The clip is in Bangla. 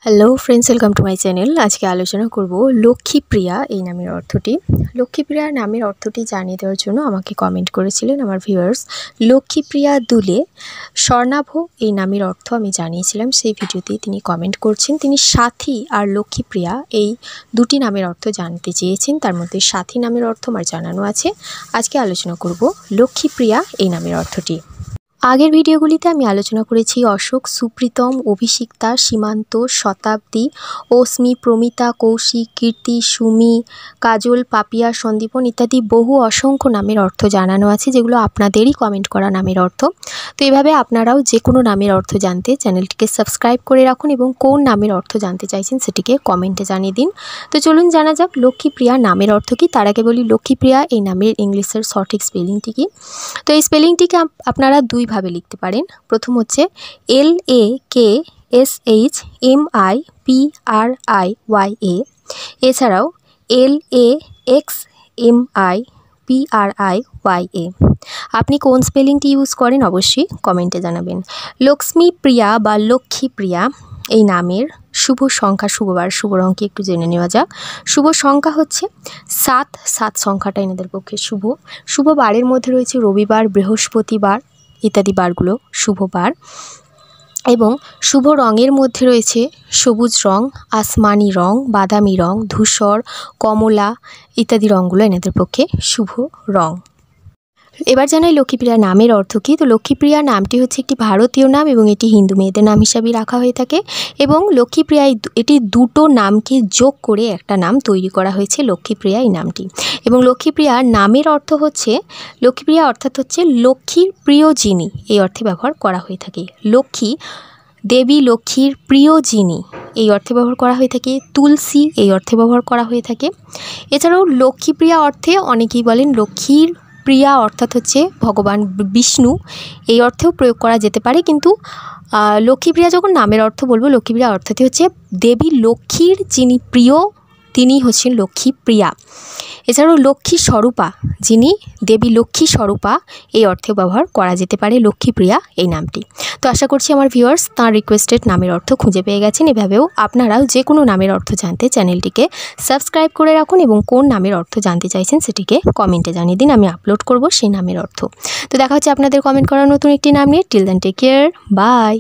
Hello friends, welcome to my channel. আজকে আলোচনা করব লক্ষ্মীপ্রিয়া এই নামের অর্থটি। লক্ষ্মীপ্রিয়া নামের অর্থটি জানিয়ে দেওয়ার জন্য আমাকে কমেন্ট করেছিলেন আমার ভিউয়ার্স। লক্ষ্মীপ্রিয়া দুলে স্বর্ণাভ এই নামের অর্থ আমি জানিয়েছিলাম, সেই ভিডিওতেই তিনি কমেন্ট করছেন। তিনি সাথী আর লক্ষ্মীপ্রিয়া এই দুটি নামের অর্থ জানতে চেয়েছেন, তার মধ্যে সাথী নামের অর্থ আমার জানানো আছে। আজকে আলোচনা করব লক্ষ্মীপ্রিয়া এই নামের অর্থটি। আগের ভিডিওগুলিতে আমি আলোচনা করেছি অশোক, সুপ্রীতম, অভিষিক্তা, সীমান্ত, শতাব্দী, অস্মি, প্রমিতা, কৌশিক, কীর্তি, সুমি, কাজল, পাপিয়া, সন্দীপন ইত্যাদি বহু অসংখ্য নামের অর্থ জানানো আছে, যেগুলো আপনাদেরই কমেন্ট করা নামের অর্থ। তো এভাবে আপনারাও যে কোনো নামের অর্থ জানতে চ্যানেলটিকে সাবস্ক্রাইব করে রাখুন এবং কোন নামের অর্থ জানতে চাইছেন সেটিকে কমেন্টে জানিয়ে দিন। তো চলুন জানা যাক লক্ষ্মীপ্রিয়া নামের অর্থ কী। তার আগে বলি লক্ষ্মীপ্রিয়া এই নামের ইংলিশের সঠিক স্পেলিংটি কী। তো এই স্পেলিংটিকে আপনারা দুইভাবে লিখতে পারেন। প্রথম হচ্ছে LAKSHMIPRIYA, এছাড়াও LAXMIPRIYA। আপনি কোন স্পেলিংটি ইউজ করেন অবশ্যই কমেন্টে জানাবেন। লক্ষ্মীপ্রিয়া বা লক্ষ্মীপ্রিয়া এই নামের শুভ সংখ্যা, শুভবার, শুভ রঙকে একটু জেনে নেওয়া যাক। শুভ সংখ্যা হচ্ছে 7। 7 সংখ্যাটা এনাদের পক্ষে শুভ। শুভ বারের মধ্যে রয়েছে রবিবার, বৃহস্পতিবার ইত্যাদি বারগুলো শুভ বার। এবং শুভ রঙের মধ্যে রয়েছে সবুজ রং, আসমানি রং, বাদামি রং, ধূসর, কমলা ইত্যাদি রঙগুলো এনাদের পক্ষে শুভ রং। এবার জানাই লক্ষ্মীপ্রিয়া নামের অর্থ কী। তো লক্ষ্মীপ্রিয়া নামটি হচ্ছে একটি ভারতীয় নাম এবং এটি হিন্দু মেয়েদের নাম হিসাবেই রাখা হয়ে থাকে। এবং লক্ষ্মীপ্রিয়া এটি দুটো নামকে যোগ করে একটা নাম তৈরি করা হয়েছে লক্ষ্মীপ্রিয়া এই নামটি। এবং লক্ষ্মীপ্রিয়া নামের অর্থ হচ্ছে, লক্ষ্মীপ্রিয়া অর্থাৎ হচ্ছে লক্ষ্মীর প্রিয় যিনি, এই অর্থে ব্যবহার করা হয়ে থাকে। লক্ষ্মী, দেবী লক্ষ্মীর প্রিয় যিনি এই অর্থে ব্যবহার করা হয়ে থাকে। তুলসী এই অর্থে ব্যবহার করা হয়ে থাকে। এছাড়াও লক্ষ্মীপ্রিয়া অর্থে অনেকেই বলেন লক্ষ্মীর প্রিয়া অর্থাৎ হচ্ছে ভগবান বিষ্ণু, এই অর্থেও প্রয়োগ করা যেতে পারে। কিন্তু লক্ষ্মীপ্রিয়া যখন নামের অর্থ বলবো, লক্ষ্মীপ্রিয়া অর্থটি হচ্ছে দেবী লক্ষ্মীর যিনি প্রিয় তিনি হচ্ছেন লক্ষ্মীপ্রিয়া। এছাড়াও লক্ষ্মী স্বরূপা, যিনি দেবী লক্ষ্মী স্বরূপা, এই অর্থেও ব্যবহার করা যেতে পারে লক্ষ্মীপ্রিয়া এই নামটি। তো আশা করছি আমার ভিউয়ার্স তাঁর রিকোয়েস্টেড নামের অর্থ খুঁজে পেয়ে গেছেন। এভাবেও আপনারাও যে কোনো নামের অর্থ জানতে চ্যানেলটিকে সাবস্ক্রাইব করে রাখুন এবং কোন নামের অর্থ জানতে চাইছেন সেটিকে কমেন্টে জানিয়ে দিন, আমি আপলোড করব সেই নামের অর্থ। তো দেখা হচ্ছে আপনাদের কমেন্ট করা নতুন একটি নাম নিয়ে। Till then take care, by.